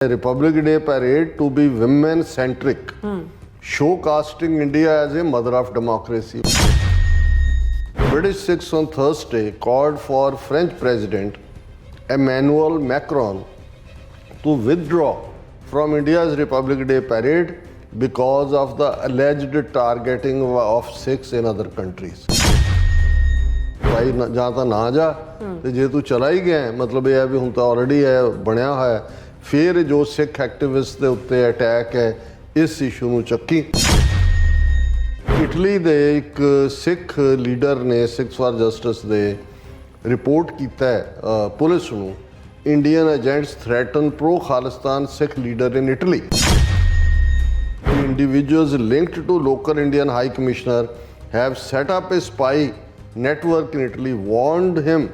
Republic Day parade to be women centric, showcasting India as a mother of democracy. British 6 on Thursday called for French President Emmanuel Macron to withdraw from India's Republic Day parade because of the alleged targeting of Sikhs in other countries. भाई ਜਾਂ ਤਾਂ ਨਾ ਜਾ ਤੇ ਜੇ ਤੂੰ ਚਲਾ ਹੀ ਗਿਆ ਮਤਲਬ ਇਹ ਹੈ ਵੀ ਹੁਣ ਤਾਂ ਆਲਰੇਡੀ ਹੈ ਬਣਿਆ ਹੋਇਆ ਫਿਰ ਜੋ ਸਿੱਖ ਐਕਟਿਵਿਸਟ ਦੇ ਉੱਤੇ ਅਟੈਕ ਹੈ ਇਸ ਇਸ਼ੂ ਨੂੰ ਚੱਕੀ। ਇਟਲੀ ਦੇ ਇੱਕ ਸਿੱਖ ਲੀਡਰ ਨੇ ਸਿੱਖਸ ਫਾਰ ਜਸਟਿਸ ਦੇ ਰਿਪੋਰਟ ਕੀਤਾ ਪੁਲਿਸ ਨੂੰ Indian agents threaten pro-Khalistan Sikh leader in Italy. Individuals linked to local Indian High Commissioner have set up a spy network in Italy, warned him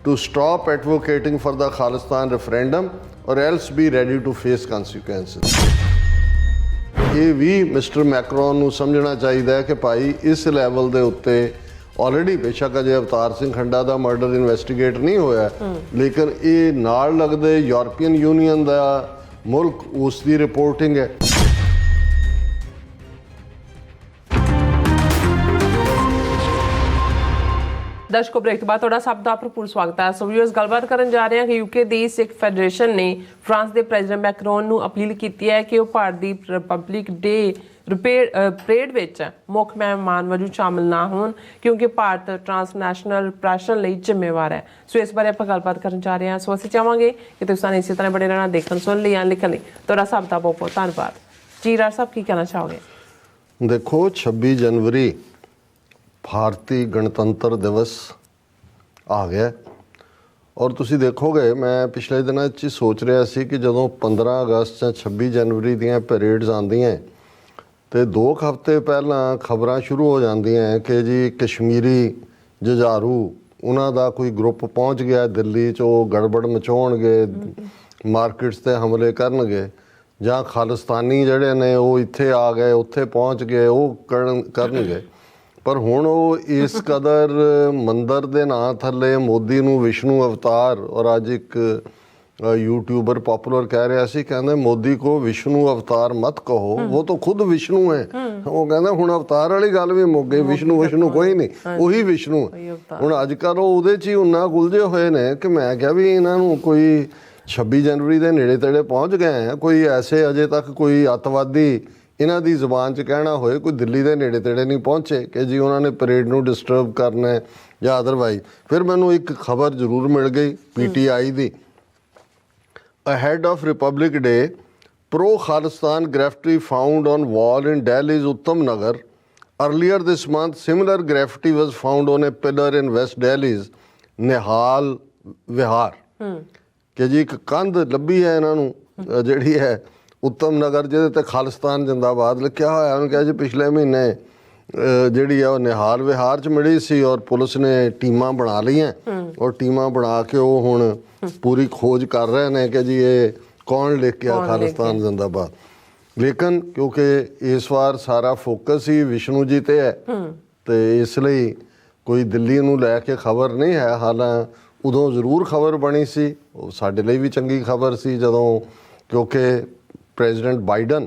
to stop advocating for the Khalistan referendum or else be ready to face consequences. ਇਹ ਵੀ mister Macron ਨੂੰ ਸਮਝਣਾ ਚਾਹੀਦਾ ਹੈ ਕਿ ਭਾਈ ਇਸ level ਦੇ ਉੱਤੇ already ਬੇਸ਼ੱਕ ਅਜੇ ਅਵਤਾਰ ਸਿੰਘ ਖੰਡਾ ਦਾ ਮਰਡਰ ਇਨਵੈਸਟੀਗੇਟ ਨਹੀਂ ਹੋਇਆ ਲੇਕਿਨ ਇਹ ਨਾਲ ਲੱਗਦੇ ਯੂਰਪੀਅਨ ਯੂਨੀਅਨ ਦਾ ਮੁਲਕ ਉਸ ਦੀ ਰਿਪੋਰਟਿੰਗ ਹੈ। ਦਰਸ਼ਕੋ ਬ੍ਰੇਕ ਤੋਂ ਬਾਅਦ ਤੁਹਾਡਾ ਸਭ ਦਾ ਭਰਪੂਰ ਸਵਾਗਤ ਹੈ। ਸੋ ਵੀਅਰਸ ਗੱਲਬਾਤ ਕਰਨ ਜਾ ਰਹੇ ਹਾਂ ਕਿ ਯੂਕੇ ਦੀ ਸਿੱਖ ਫੈਡਰੇਸ਼ਨ ਨੇ ਫਰਾਂਸ ਦੇ ਪ੍ਰੈਜ਼ੀਡੈਂਟ ਮੈਕਰੋਨ ਨੂੰ ਅਪੀਲ ਕੀਤੀ ਹੈ ਕਿ ਉਹ ਭਾਰਤ ਦੀ ਰਿਪਬਲਿਕ ਡੇ ਪਰੇਡ ਵਿੱਚ ਮੁੱਖ ਮਹਿਮਾਨ ਵਜੋਂ ਸ਼ਾਮਿਲ ਨਾ ਹੋਣ ਕਿਉਂਕਿ ਭਾਰਤ ਟਰਾਂਸਨੈਸ਼ਨਲ ਪ੍ਰੈਸ਼ਰ ਲਈ ਜ਼ਿੰਮੇਵਾਰ ਹੈ। ਸੋ ਇਸ ਬਾਰੇ ਆਪਾਂ ਗੱਲਬਾਤ ਕਰਨ ਜਾ ਰਹੇ ਹਾਂ। ਸੋ ਅਸੀਂ ਚਾਹਾਂਗੇ ਕਿ ਤੁਸੀਂ ਸਾਨੂੰ ਇਸੇ ਤਰ੍ਹਾਂ ਬਣੇ ਰਹਿਣਾ ਦੇਖਣ ਸੁਣ ਲਈ ਜਾਂ ਲਿਖਣ ਲਈ ਤੁਹਾਡਾ ਸਭ ਦਾ ਬਹੁਤ ਬਹੁਤ ਧੰਨਵਾਦ। ਜੀ ਰਾਜ ਸਾਹਿਬ ਕੀ ਕਹਿਣਾ ਚਾਹੋਗੇ? ਦੇਖੋ 26 जनवरी ਭਾਰਤੀ ਗਣਤੰਤਰ ਦਿਵਸ ਆ ਗਿਆ ਔਰ ਤੁਸੀਂ ਦੇਖੋਗੇ ਮੈਂ ਪਿਛਲੇ ਦਿਨਾਂ 'ਚ ਸੋਚ ਰਿਹਾ ਸੀ ਕਿ ਜਦੋਂ 15 ਅਗਸਤ ਜਾਂ 26 ਜਨਵਰੀ ਦੀਆਂ ਪਰੇਡਸ ਆਉਂਦੀਆਂ ਤੇ 2 ਹਫ਼ਤੇ ਪਹਿਲਾਂ ਖਬਰਾਂ ਸ਼ੁਰੂ ਹੋ ਜਾਂਦੀਆਂ ਕਿ ਜੀ ਕਸ਼ਮੀਰੀ ਜੁਝਾਰੂ ਉਹਨਾਂ ਦਾ ਕੋਈ ਗਰੁੱਪ ਪਹੁੰਚ ਗਿਆ ਦਿੱਲੀ 'ਚ ਉਹ ਗੜਬੜ ਮਚਾਉਣਗੇ ਮਾਰਕੀਟਸ ਤੇ ਹਮਲੇ ਕਰਨਗੇ ਜਾਂ ਖਾਲਿਸਤਾਨੀ ਜਿਹੜੇ ਨੇ ਉਹ ਇੱਥੇ ਆ ਗਏ ਉੱਥੇ ਪਹੁੰਚ ਗਏ ਉਹ ਕਰਨਗੇ। ਪਰ ਹੁਣ ਉਹ ਇਸ ਕਦਰ ਮੰਦਰ ਦੇ ਨਾਂ ਥੱਲੇ ਮੋਦੀ ਨੂੰ ਵਿਸ਼ਨੂੰ ਅਵਤਾਰ ਔਰ ਅੱਜ ਇੱਕ यूट्यूबर पॉपुलर कह रहा सी कहते मोदी को विष्णु अवतार मत कहो वो तो खुद विष्णु है। वो कहते हुण अवतार वाली गल भी मुक गई विष्णु विष्णु कोई नहीं उही विष्णु हुण अजकल ਉਹਦੇ 'ਚ ਹੀ उन्ना गुलझे होए ने कि मैं क्या भी इन्हां नूं कोई 26 जनवरी ਦੇ ਨੇੜੇ ਤੇੜੇ ਪਹੁੰਚ ਗਏ ਆ ਕੋਈ ਐਸੇ ਅਜੇ ਤੱਕ ਕੋਈ ਅੱਤਵਾਦੀ ਇਹਨਾਂ ਦੀ ਜ਼ੁਬਾਨ 'ਚ ਕਹਿਣਾ ਹੋਏ ਕੋਈ ਦਿੱਲੀ ਦੇ ਨੇੜੇ ਤੇੜੇ ਨਹੀਂ ਪਹੁੰਚੇ ਕਿ ਜੀ ਉਹਨਾਂ ਨੇ ਪਰੇਡ ਨੂੰ ਡਿਸਟਰਬ ਕਰਨਾ ਜਾਂ ਅਦਰਵਾਈਜ਼। ਫਿਰ ਮੈਨੂੰ ਇੱਕ ਖਬਰ ਜ਼ਰੂਰ ਮਿਲ ਗਈ PTI the ahead of Republic Day pro-Khalistan graffiti found on wall in Delhi's Uttam Nagar. Earlier this month similar graffiti was found on a pillar in West Delhi's Nihal Vihar. ਕਿ ਜੀ ਇੱਕ ਕੰਧ ਲੱਭੀ ਹੈ ਇਹਨਾਂ ਨੂੰ ਜਿਹੜੀ ਹੈ ਉੱਤਮ ਨਗਰ ਜਿਹਦੇ ਤੇ ਖਾਲਿਸਤਾਨ ਜਿੰਦਾਬਾਦ ਲਿਖਿਆ ਹੋਇਆ ਉਹਨੂੰ ਕਿਹਾ ਜੀ ਪਿਛਲੇ ਮਹੀਨੇ ਜਿਹੜੀ ਆ ਉਹ ਨਿਹਾਲ ਵਿਹਾਰ 'ਚ ਮਿਲੀ ਸੀ ਔਰ ਪੁਲਿਸ ਨੇ ਟੀਮਾਂ ਬਣਾ ਲਈਆਂ ਔਰ ਟੀਮਾਂ ਬਣਾ ਕੇ ਉਹ ਹੁਣ ਪੂਰੀ ਖੋਜ ਕਰ ਰਹੇ ਨੇ ਕਿ ਜੀ ਇਹ ਕੌਣ ਲਿਖ ਕੇ ਖਾਲਿਸਤਾਨ ਜਿੰਦਾਬਾਦ। ਲੇਕਿਨ ਕਿਉਂਕਿ ਇਸ ਵਾਰ ਸਾਰਾ ਫੋਕਸ ਹੀ ਵਿਸ਼ਨੂੰ ਜੀ ਤੇ ਹੈ ਤੇ ਇਸ ਲਈ ਕੋਈ ਦਿੱਲੀ ਨੂੰ ਲੈ ਕੇ ਖਬਰ ਨਹੀਂ ਹੈ। ਹਾਲਾਂ ਉਦੋਂ ਜ਼ਰੂਰ ਖਬਰ ਬਣੀ ਸੀ ਉਹ ਸਾਡੇ ਲਈ ਵੀ ਚੰਗੀ ਖਬਰ ਸੀ ਜਦੋਂ ਕਿਉਂਕਿ ਪ੍ਰੈਜ਼ੀਡੈਂਟ ਬਾਈਡਨ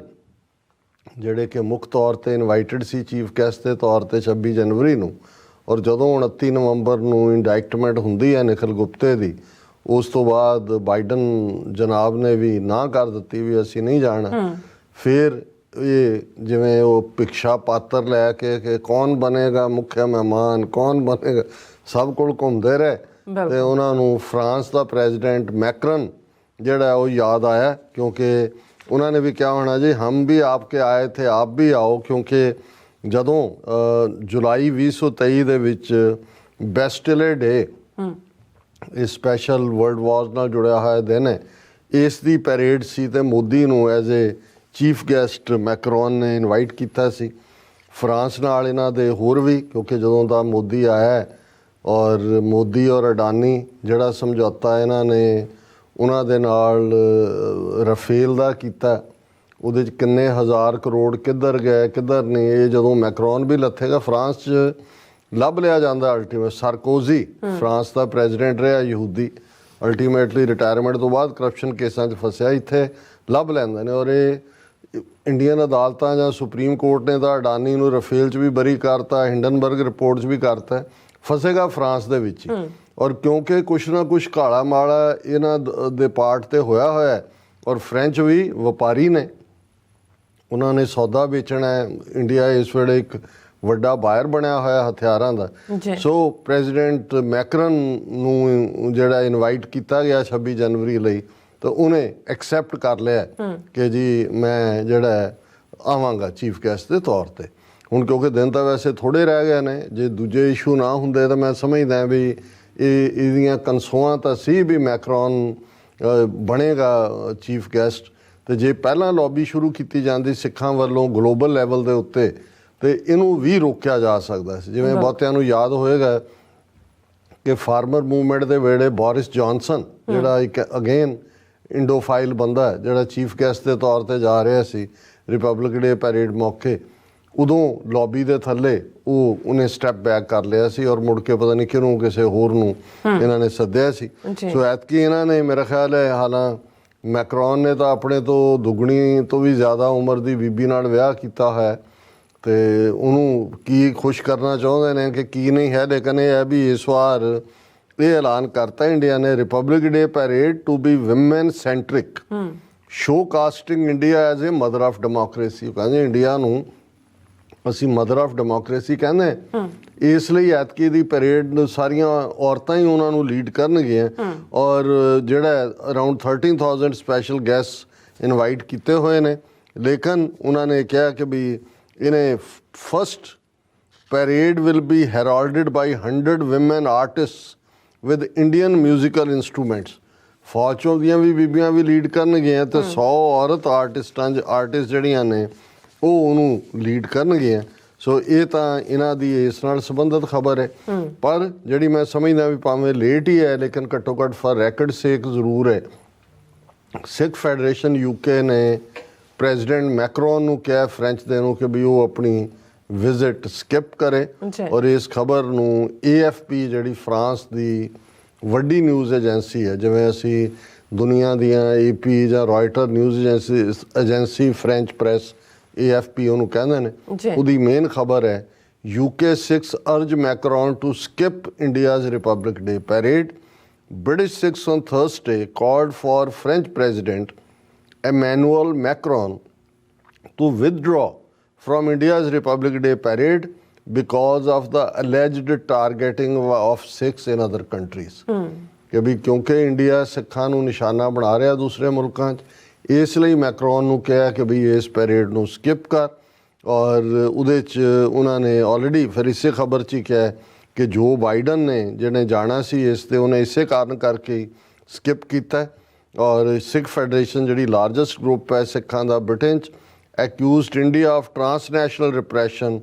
ਜਿਹੜੇ ਕਿ ਮੁੱਖ ਤੌਰ 'ਤੇ ਇਨਵਾਈਟਡ ਸੀ ਚੀਫ ਗੈਸਟ ਦੇ ਤੌਰ 'ਤੇ 26 ਜਨਵਰੀ ਨੂੰ ਔਰ ਜਦੋਂ 29 ਨਵੰਬਰ ਨੂੰ ਇੰਡਾਇਕਟਮੈਂਟ ਹੁੰਦੀ ਹੈ ਨਿਖਿਲ ਗੁਪਤੇ ਦੀ ਉਸ ਤੋਂ ਬਾਅਦ ਬਾਈਡਨ ਜਨਾਬ ਨੇ ਵੀ ਨਾ ਕਰ ਦਿੱਤੀ ਵੀ ਅਸੀਂ ਨਹੀਂ ਜਾਣਾ। ਫਿਰ ਇਹ ਜਿਵੇਂ ਉਹ ਭਿਕਸ਼ਾ ਪਾਤਰ ਲੈ ਕੇ ਕਿ ਕੌਣ ਬਣੇਗਾ ਮੁੱਖ ਮਹਿਮਾਨ ਕੌਣ ਬਣੇਗਾ ਸਭ ਕੋਲ ਘੁੰਮਦੇ ਰਹੇ ਤੇ ਉਹਨਾਂ ਨੂੰ ਫਰਾਂਸ ਦਾ ਪ੍ਰੈਜ਼ੀਡੈਂਟ ਮੈਕਰਨ ਜਿਹੜਾ ਉਹ ਯਾਦ ਆਇਆ ਕਿਉਂਕਿ ਉਹਨਾਂ ਨੇ ਵੀ ਕਿਹਾ ਹੋਣਾ ਜੀ ਹਮ ਵੀ ਆਪਕੇ ਆਏ ਥੇ ਆਪ ਵੀ ਆਓ ਕਿਉਂਕਿ ਜਦੋਂ ਜੁਲਾਈ 2023 ਦੇ ਵਿੱਚ ਬੈਸਟਿਲੇ ਡੇ ਇਹ ਸਪੈਸ਼ਲ ਵਰਲਡ ਵਾਰ ਨਾਲ ਜੁੜਿਆ ਹੋਇਆ ਦਿਨ ਹੈ ਇਸ ਦੀ ਪੈਰੇਡ ਸੀ ਤੇ ਮੋਦੀ ਨੂੰ as a chief guest Macron ਨੇ ਇਨਵਾਈਟ ਕੀਤਾ ਸੀ। ਫਰਾਂਸ ਨਾਲ ਇਹਨਾਂ ਦੇ ਹੋਰ ਵੀ ਕਿਉਂਕਿ ਜਦੋਂ ਦਾ ਮੋਦੀ ਆਇਆ ਔਰ ਮੋਦੀ ਔਰ ਅਡਾਨੀ ਜਿਹੜਾ ਸਮਝੌਤਾ ਇਹਨਾਂ ਨੇ ਉਹਨਾਂ ਦੇ ਨਾਲ ਰਫੇਲ ਦਾ ਕੀਤਾ ਉਹਦੇ 'ਚ ਕਿੰਨੇ ਹਜ਼ਾਰ ਕਰੋੜ ਕਿੱਧਰ ਗਏ ਕਿੱਧਰ ਨਹੀਂ ਇਹ ਜਦੋਂ ਮੈਕਰੋਨ ਵੀ ਲੱਥੇਗਾ ਫਰਾਂਸ 'ਚ ਲੱਭ ਲਿਆ ਜਾਂਦਾ ਅਲਟੀਮੇਟ ਸਾਰਕੋਜ਼ੀ ਫਰਾਂਸ ਦਾ ਪ੍ਰੈਜ਼ੀਡੈਂਟ ਰਿਹਾ ਯਹੂਦੀ ਅਲਟੀਮੇਟਲੀ ਰਿਟਾਇਰਮੈਂਟ ਤੋਂ ਬਾਅਦ ਕਰਪਸ਼ਨ ਕੇਸਾਂ 'ਚ ਫਸਿਆ ਇੱਥੇ ਲੱਭ ਲੈਂਦੇ ਨੇ। ਔਰ ਇਹ ਇੰਡੀਅਨ ਅਦਾਲਤਾਂ ਜਾਂ ਸੁਪਰੀਮ ਕੋਰਟ ਨੇ ਤਾਂ ਅਡਾਨੀ ਨੂੰ ਰਫੇਲ 'ਚ ਵੀ ਬਰੀ ਕਰਤਾ, ਹਿੰਡਨਬਰਗ ਰਿਪੋਰਟ 'ਚ ਵੀ ਕਰਤਾ, ਫਸੇਗਾ ਫਰਾਂਸ ਦੇ ਵਿੱਚ ਹੀ। ਔਰ ਕਿਉਂਕਿ ਕੁਛ ਨਾ ਕੁਛ ਕਾਲਾ ਮਾਲਾ ਇਹਨਾਂ ਦੇ ਪਾਰਟ ਤੇ ਹੋਇਆ ਹੋਇਆ, ਔਰ ਫ੍ਰੈਂਚ ਵੀ ਵਪਾਰੀ ਨੇ, ਉਹਨਾਂ ਨੇ ਸੌਦਾ ਵੇਚਣਾ ਹੈ। ਇੰਡੀਆ ਇਸ ਵੇਲੇ ਇੱਕ ਵੱਡਾ ਬਾਇਰ ਬਣਿਆ ਹੋਇਆ ਹਥਿਆਰਾਂ ਦਾ। ਸੋ ਪ੍ਰੈਜ਼ੀਡੈਂਟ ਮੈਕਰਨ ਨੂੰ ਜਿਹੜਾ ਇਨਵਾਈਟ ਕੀਤਾ ਗਿਆ 26 ਜਨਵਰੀ ਲਈ, ਤਾਂ ਉਹਨੇ ਐਕਸੈਪਟ ਕਰ ਲਿਆ ਕਿ ਜੀ ਮੈਂ ਜਿਹੜਾ ਆਵਾਂਗਾ ਚੀਫ ਗੈਸਟ ਦੇ ਤੌਰ ਤੇ। ਹੁਣ ਕਿਉਂਕਿ ਦਿਨ ਤਾਂ ਵੈਸੇ ਥੋੜ੍ਹੇ ਰਹਿ ਗਏ ਨੇ, ਜੇ ਦੂਜੇ ਇਸ਼ੂ ਨਾ ਹੁੰਦੇ ਤਾਂ ਮੈਂ ਸਮਝਦਾ ਵੀ ਇਹਦੀਆਂ ਕਨਸੋਆਂ ਤਾਂ ਸੀ ਵੀ ਮੈਕਰੋਨ ਬਣੇਗਾ ਚੀਫ ਗੈਸਟ। ਤੇ ਜੇ ਪਹਿਲਾਂ ਲੌਬੀ ਸ਼ੁਰੂ ਕੀਤੀ ਜਾਂਦੀ ਸਿੱਖਾਂ ਵੱਲੋਂ ਗਲੋਬਲ ਲੈਵਲ ਦੇ ਉੱਤੇ, ਤੇ ਇਹਨੂੰ ਵੀ ਰੋਕਿਆ ਜਾ ਸਕਦਾ ਸੀ। ਜਿਵੇਂ ਬਹੁਤਿਆਂ ਨੂੰ ਯਾਦ ਹੋਏਗਾ ਕਿ ਫਾਰਮਰ ਮੂਵਮੈਂਟ ਦੇ ਵੇਲੇ ਬੋਰਿਸ ਜੌਨਸਨ ਜਿਹੜਾ ਇੱਕ ਅਗੇਨ ਇੰਡੋਫਾਈਲ ਬੰਦਾ ਹੈ, ਜਿਹੜਾ ਚੀਫ ਗੈਸਟ ਦੇ ਤੌਰ ਤੇ ਜਾ ਰਿਹਾ ਸੀ ਰਿਪਬਲਿਕ ਡੇ ਪੈਰੇਡ ਮੌਕੇ, ਉਦੋਂ ਲੌਬੀ ਦੇ ਥੱਲੇ ਉਹਨੇ ਸਟੈਪ ਬੈਕ ਕਰ ਲਿਆ ਸੀ, ਔਰ ਮੁੜ ਕੇ ਪਤਾ ਨਹੀਂ ਕਿਹਨੂੰ ਕਿਸੇ ਹੋਰ ਨੂੰ ਇਹਨਾਂ ਨੇ ਸੱਦਿਆ ਸੀ। ਸੋ ਐਤਕੀ ਇਹਨਾਂ ਨੇ ਮੇਰਾ ਖਿਆਲ ਹੈ, ਹਾਲਾਂ ਮੈਕਰੋਨ ਨੇ ਤਾਂ ਆਪਣੇ ਤੋਂ ਦੁੱਗਣੀ ਤੋਂ ਵੀ ਜ਼ਿਆਦਾ ਉਮਰ ਦੀ ਬੀਬੀ ਨਾਲ ਵਿਆਹ ਕੀਤਾ ਹੋਇਆ, ਤੇ ਉਹਨੂੰ ਕੀ ਖੁਸ਼ ਕਰਨਾ ਚਾਹੁੰਦੇ ਨੇ ਕਿ ਕੀ ਨਹੀਂ ਹੈ। ਲੇਕਿਨ ਇਹ ਹੈ ਵੀ ਇਸ ਵਾਰ ਇਹ ਐਲਾਨ ਕਰਤਾ ਇੰਡੀਆ ਨੇ republic day parade to be women centric, showcasing India as a mother of democracy. ਕਹਿੰਦੇ ਇੰਡੀਆ ਨੂੰ ਅਸੀਂ ਮਦਰ ਆਫ ਡੈਮੋਕ੍ਰੇਸੀ ਕਹਿੰਦੇ, ਇਸ ਲਈ ਐਤਕੀ ਦੀ ਪੈਰੇਡ ਸਾਰੀਆਂ ਔਰਤਾਂ ਹੀ ਉਹਨਾਂ ਨੂੰ ਲੀਡ ਕਰਨਗੀਆਂ। ਔਰ ਜਿਹੜਾ ਅਰਾਊਂਡ 13,000 ਸਪੈਸ਼ਲ ਗੈਸਟ ਇਨਵਾਈਟ ਕੀਤੇ ਹੋਏ ਨੇ। ਲੇਕਿਨ ਉਹਨਾਂ ਨੇ ਕਿਹਾ ਕਿ ਵੀ ਇਹਨੇ first parade will be heralded by 100 women artists with Indian musical instruments. ਫੌਜ ਚੋਂ ਦੀਆਂ ਵੀ ਬੀਬੀਆਂ ਵੀ ਲੀਡ ਕਰਨਗੀਆਂ, ਤੇ 100 ਔਰਤ ਆਰਟਿਸਟ ਜਿਹੜੀਆਂ ਨੇ ਉਹ ਉਹਨੂੰ ਲੀਡ ਕਰਨਗੀਆਂ। ਸੋ ਇਹ ਤਾਂ ਇਹਨਾਂ ਦੀ ਇਸ ਨਾਲ ਸੰਬੰਧਿਤ ਖਬਰ ਹੈ। ਪਰ ਜਿਹੜੀ ਮੈਂ ਸਮਝਦਾ ਵੀ ਭਾਵੇਂ ਲੇਟ ਹੀ ਹੈ, ਲੇਕਿਨ ਘੱਟੋ ਘੱਟ ਫॉर ਰੈਕਡ ਸੇਕ ਜ਼ਰੂਰ ਹੈ। ਸਿੱਖ ਫੈਡਰੇਸ਼ਨ ਯੂਕੇ ਨੇ ਪ੍ਰੈਜ਼ੀਡੈਂਟ ਮੈਕਰੋਨ ਨੂੰ ਕਿਹਾ ਫ੍ਰੈਂਚ ਦੇ ਨੂੰ ਕਿ ਵੀ ਉਹ ਆਪਣੀ ਵਿਜ਼ਿਟ ਸਕਿਪ ਕਰੇ। ਔਰ ਇਸ ਖਬਰ ਨੂੰ AFP ਜਿਹੜੀ ਫਰਾਂਸ ਦੀ ਵੱਡੀ ਨਿਊਜ਼ ਏਜੰਸੀ ਹੈ, ਜਿਵੇਂ ਅਸੀਂ ਦੁਨੀਆ ਦੀਆਂ AP ਜਾਂ Reuters news agency French press AFP ਉਹਨੂੰ ਕਹਿੰਦੇ ਨੇ, ਉਹਦੀ ਮੇਨ ਖਬਰ ਹੈ UK Sikhs urge Macron to skip India's Republic Day parade. British Sikhs on Thursday called for French President Emmanuel Macron to withdraw from India's Republic Day parade because of the alleged targeting of Sikhs in other countries. ਕਿ ਵੀ ਕਿਉਂਕਿ India ਸਿੱਖਾਂ ਨੂੰ ਨਿਸ਼ਾਨਾ ਬਣਾ ਰਿਹਾ ਦੂਸਰੇ ਮੁਲਕਾਂ 'ਚ, ਇਸ ਲਈ ਮੈਕਰੋਨ ਨੂੰ ਕਿਹਾ ਕਿ ਵੀ ਇਸ ਪੈਰੇਡ ਨੂੰ ਸਕਿਪ ਕਰ। ਔਰ ਉਹਦੇ 'ਚ ਉਹਨਾਂ ਨੇ ਆਲਰੇਡੀ ਫਿਰ ਇਸੇ ਖਬਰ 'ਚ ਹੀ ਕਿਹਾ ਕਿ ਜੋ ਬਾਈਡਨ ਨੇ ਜਿਹਨੇ ਜਾਣਾ ਸੀ ਇਸ 'ਤੇ, ਉਹਨੇ ਇਸੇ ਕਾਰਨ ਕਰਕੇ ਸਕਿਪ ਕੀਤਾ। ਔਰ ਸਿੱਖ ਫੈਡਰੇਸ਼ਨ ਜਿਹੜੀ ਲਾਰਜੈਸਟ ਗਰੁੱਪ ਹੈ ਸਿੱਖਾਂ ਦਾ ਬ੍ਰਿਟੇਨ 'ਚ, accused India of transnational repression,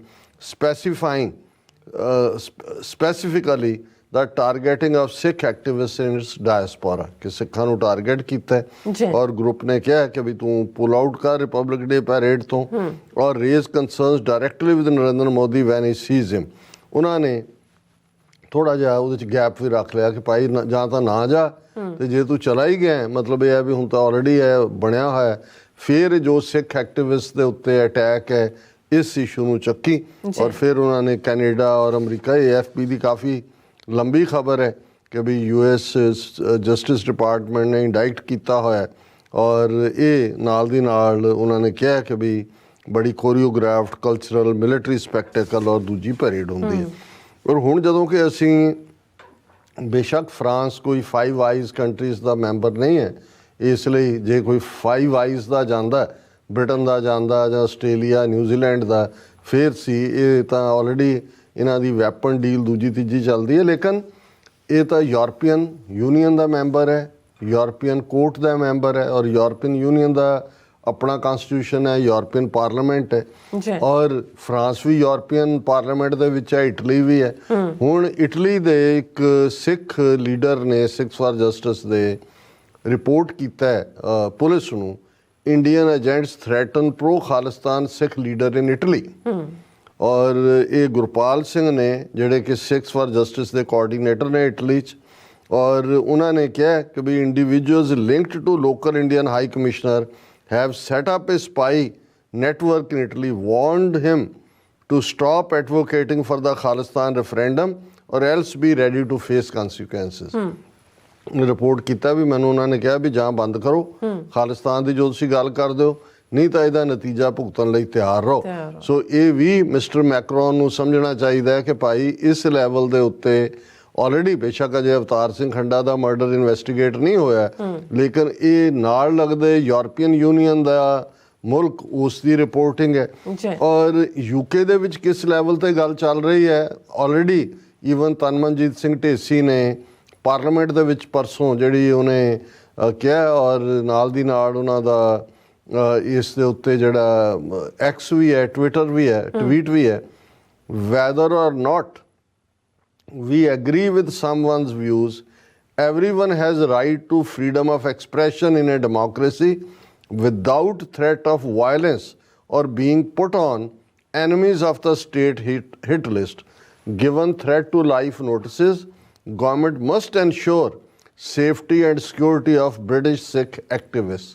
specifically the targeting of Sikh activists in its diaspora, ਕਿ ਸਿੱਖਾਂ ਨੂੰ ਟਾਰਗੇਟ ਕੀਤਾ ਹੈ। ਔਰ ਗਰੁੱਪ ਨੇ ਕਿਹਾ ਕਿ ਵੀ ਤੂੰ ਪੁਲ ਆਊਟ ਕਰ ਰਿਪਬਲਿਕ ਡੇ ਪੈਰੇਡ ਤੋਂ, ਔਰ raise concerns directly with Narendra Modi when he sees him. ਉਹਨਾਂ ਨੇ ਥੋੜਾ ਜਿਹਾ ਉਹਦੇ 'ਚ ਗੈਪ ਵੀ ਰੱਖ ਲਿਆ ਕਿ ਭਾਈ ਜਾਂ ਤਾਂ ਨਾ ਜਾ, ਤੇ ਜੇ ਤੂੰ ਚਲਾ ਹੀ ਗਿਆ ਮਤਲਬ ਇਹ ਹੈ ਵੀ ਹੁਣ ਤਾਂ ਆਲਰੇਡੀ ਹੈ ਬਣਿਆ ਹੋਇਆ, ਫਿਰ ਜੋ ਸਿੱਖ ਐਕਟਿਵਿਸਟ ਦੇ ਉੱਤੇ ਅਟੈਕ ਹੈ ਇਸ ਇਸ਼ੂ ਨੂੰ ਚੱਕੀ। ਔਰ ਫਿਰ ਉਹਨਾਂ ਨੇ ਕੈਨੇਡਾ ਔਰ ਅਮਰੀਕਾ, AFP ਦੀ ਕਾਫੀ ਲੰਬੀ ਖਬਰ ਹੈ ਕਿ ਵੀ US ਜਸਟਿਸ ਡਿਪਾਰਟਮੈਂਟ ਨੇ ਇੰਡਾਈਟ ਕੀਤਾ ਹੋਇਆ, ਔਰ ਇਹ ਨਾਲ ਦੀ ਨਾਲ ਉਹਨਾਂ ਨੇ ਕਿਹਾ ਕਿ ਵੀ ਬੜੀ ਕੋਰੀਓਗ੍ਰਾਫਡ ਕਲਚਰਲ ਮਿਲਟਰੀ ਸਪੈਕਟੇਕਲ ਔਰ ਦੂਜੀ ਪੈਰੇਡ ਹੁੰਦੀ ਹੈ। ਔਰ ਹੁਣ ਜਦੋਂ ਕਿ ਅਸੀਂ ਬੇਸ਼ੱਕ ਫਰਾਂਸ ਕੋਈ ਫਾਈਵ ਆਈਜ਼ ਕੰਟਰੀਜ਼ ਦਾ ਮੈਂਬਰ ਨਹੀਂ ਹੈ, ਇਸ ਲਈ ਜੇ ਕੋਈ ਫਾਈਵ ਆਈਜ਼ ਦਾ ਜਾਂਦਾ, ਬ੍ਰਿਟਨ ਦਾ ਜਾਂਦਾ ਜਾਂ ਆਸਟ੍ਰੇਲੀਆ ਨਿਊਜ਼ੀਲੈਂਡ ਦਾ, ਫਿਰ ਸੀ। ਇਹ ਤਾਂ ਆਲਰੇਡੀ ਇਹਨਾਂ ਦੀ ਵੈਪਨ ਡੀਲ ਦੂਜੀ ਤੀਜੀ ਚੱਲਦੀ ਹੈ। ਲੇਕਿਨ ਇਹ ਤਾਂ ਯੂਰਪੀਅਨ ਯੂਨੀਅਨ ਦਾ ਮੈਂਬਰ ਹੈ, ਯੂਰਪੀਅਨ ਕੋਰਟ ਦਾ ਮੈਂਬਰ ਹੈ, ਔਰ ਯੂਰਪੀਅਨ ਯੂਨੀਅਨ ਦਾ ਆਪਣਾ ਕਨਸਟੀਟਿਊਸ਼ਨ ਹੈ, ਯੂਰਪੀਅਨ ਪਾਰਲੀਮੈਂਟ ਹੈ, ਔਰ ਫਰਾਂਸ ਵੀ ਯੂਰਪੀਅਨ ਪਾਰਲੀਮੈਂਟ ਦੇ ਵਿੱਚ ਹੈ, ਇਟਲੀ ਵੀ ਹੈ। ਹੁਣ ਇਟਲੀ ਦੇ ਇੱਕ ਸਿੱਖ ਲੀਡਰ ਨੇ ਸਿੱਖਸ ਫਾਰ ਜਸਟਿਸ ਦੇ ਰਿਪੋਰਟ ਕੀਤਾ ਹੈ ਪੁਲਿਸ ਨੂੰ, Indian agents threaten pro Khalistan Sikh leader in Italy. ਔਰ ਇਹ ਗੁਰਪਾਲ ਸਿੰਘ ਨੇ ਜਿਹੜੇ ਕਿ ਸਿੱਖਸ ਫਾਰ ਜਸਟਿਸ ਦੇ ਕੋਆਰਡੀਨੇਟਰ ਨੇ ਇਟਲੀ 'ਚ, ਔਰ ਉਹਨਾਂ ਨੇ ਕਿਹਾ ਕਿ ਵੀ individuals linked to local Indian high commissioner have set up a spy network in Italy, warned him to stop advocating for the Khalistan referendum or else be ready to face consequences. Report ਕੀਤਾ ਵੀ ਮੈਨੂੰ ਉਹਨਾਂ ਨੇ ਕਿਹਾ ਵੀ ਜਾਂ ਬੰਦ ਕਰੋ ਖਾਲਿਸਤਾਨ ਦੀ ਜੋ ਤੁਸੀਂ ਗੱਲ ਕਰਦੇ ਹੋ, ਨਹੀਂ ਤਾਂ ਇਹਦਾ ਨਤੀਜਾ ਭੁਗਤਣ ਲਈ ਤਿਆਰ ਰਹੋ। ਸੋ ਇਹ ਵੀ ਮਿਸਟਰ ਮੈਕਰੋਨ ਨੂੰ ਸਮਝਣਾ ਚਾਹੀਦਾ ਹੈ ਕਿ ਭਾਈ ਇਸ ਲੈਵਲ ਦੇ ਉੱਤੇ ਆਲਰੇਡੀ ਬੇਸ਼ੱਕ ਅਜੇ ਅਵਤਾਰ ਸਿੰਘ ਖੰਡਾ ਦਾ ਮਰਡਰ ਇਨਵੈਸਟੀਗੇਟ ਨਹੀਂ ਹੋਇਆ, ਲੇਕਿਨ ਇਹ ਨਾਲ ਲੱਗਦੇ ਯੂਰਪੀਅਨ ਯੂਨੀਅਨ ਦਾ ਮੁਲਕ ਉਸ ਦੀ ਰਿਪੋਰਟਿੰਗ ਹੈ। ਔਰ ਯੂਕੇ ਦੇ ਵਿੱਚ ਕਿਸ ਲੈਵਲ ਤੇ ਗੱਲ ਚੱਲ ਰਹੀ ਹੈ, ਆਲਰੇਡੀ ਈਵਨ ਤਨਮਨਜੀਤ ਸਿੰਘ ਢੇਸੀ ਨੇ ਪਾਰਲੀਮੈਂਟ ਦੇ ਵਿੱਚ ਪਰਸੋਂ ਜਿਹੜੀ ਉਹਨੇ ਕਿਹਾ, ਔਰ ਨਾਲ ਦੀ ਨਾਲ ਉਹਨਾਂ ਦਾ ਇਸ ਦੇ ਉੱਤੇ ਜਿਹੜਾ ਐਕਸ ਵੀ ਹੈ, ਟਵਿੱਟਰ ਵੀ ਹੈ, ਟਵੀਟ ਵੀ ਹੈ, ਵੈਦਰ ਔਰ ਨਾਟ we agree with someone's views, everyone has right to freedom of expression in a democracy without threat of violence or being put on enemies of the state hit list. Given threat to life notices, government must ensure safety and security of British Sikh activists.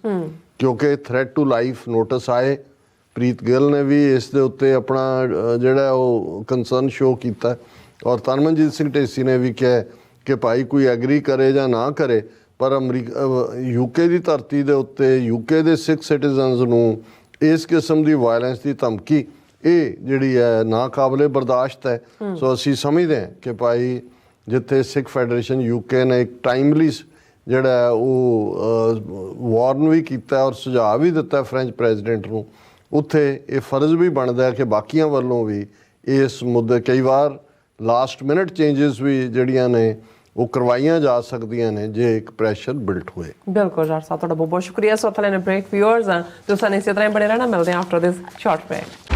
ਕਿਉਂਕਿ threat to life notice ਆਏ, ਪ੍ਰੀਤ ਗਿੱਲ ਨੇ ਵੀ ਇਸ ਦੇ ਉੱਤੇ ਆਪਣਾ ਜਿਹੜਾ ਉਹ concern show ਕੀਤਾ, ਔਰ ਤਨਮਨਜੀਤ ਸਿੰਘ ਢੇਸੀ ਨੇ ਵੀ ਕਿਹਾ ਕਿ ਭਾਈ ਕੋਈ ਐਗਰੀ ਕਰੇ ਜਾਂ ਨਾ ਕਰੇ, ਪਰ ਯੂਕੇ ਦੀ ਧਰਤੀ ਦੇ ਉੱਤੇ ਯੂਕੇ ਦੇ ਸਿੱਖ ਸਿਟੀਜ਼ਨਸ ਨੂੰ ਇਸ ਕਿਸਮ ਦੀ ਵਾਇਲੈਂਸ ਦੀ ਧਮਕੀ ਇਹ ਜਿਹੜੀ ਹੈ ਨਾਕਾਬਲੇ ਬਰਦਾਸ਼ਤ ਹੈ। ਸੋ ਅਸੀਂ ਸਮਝਦੇ ਹਾਂ ਕਿ ਭਾਈ ਜਿੱਥੇ ਸਿੱਖ ਫੈਡਰੇਸ਼ਨ ਯੂਕੇ ਨੇ ਇੱਕ ਟਾਈਮਲੀ ਜਿਹੜਾ ਉਹ ਵਾਰਨ ਵੀ ਕੀਤਾ ਔਰ ਸੁਝਾਅ ਵੀ ਦਿੱਤਾ ਫ੍ਰੈਂਚ ਪ੍ਰੈਜ਼ੀਡੈਂਟ ਨੂੰ, ਉੱਥੇ ਇਹ ਫਰਜ਼ ਵੀ ਬਣਦਾ ਕਿ ਬਾਕੀਆਂ ਵੱਲੋਂ ਵੀ ਇਸ ਮੁੱਦੇ ਕਈ ਵਾਰ ਲਾਸਟ ਮਿਨਟ ਚੇਂਜਸ ਵੀ ਜਿਹੜੀਆਂ ਨੇ ਉਹ ਕਰਵਾਈਆਂ ਜਾ ਸਕਦੀਆਂ ਨੇ ਜੇ ਇੱਕ ਪ੍ਰੈਸ਼ਰ ਬਿਲਟ ਹੋਏ। ਬਿਲਕੁਲ ਜੱਟ ਸਾਹਿਬ, ਤੁਹਾਡਾ ਬਹੁਤ ਬਹੁਤ ਸ਼ੁਕਰੀਆ। ਸੋ ਥਲੇ ਨੇ ਬ੍ਰੇਕ ਵਿਊਅਰਸ ਤੁਸੀਂ ਇਸੇ ਤਰ੍ਹਾਂ ਹੀ ਬਣੇ ਰਹਿਣਾ, ਮਿਲਦੇ ਹਾਂ ਆਫਟਰ ਦਿਸ ਸ਼ਾਰਟ ਬ੍ਰੇਕ।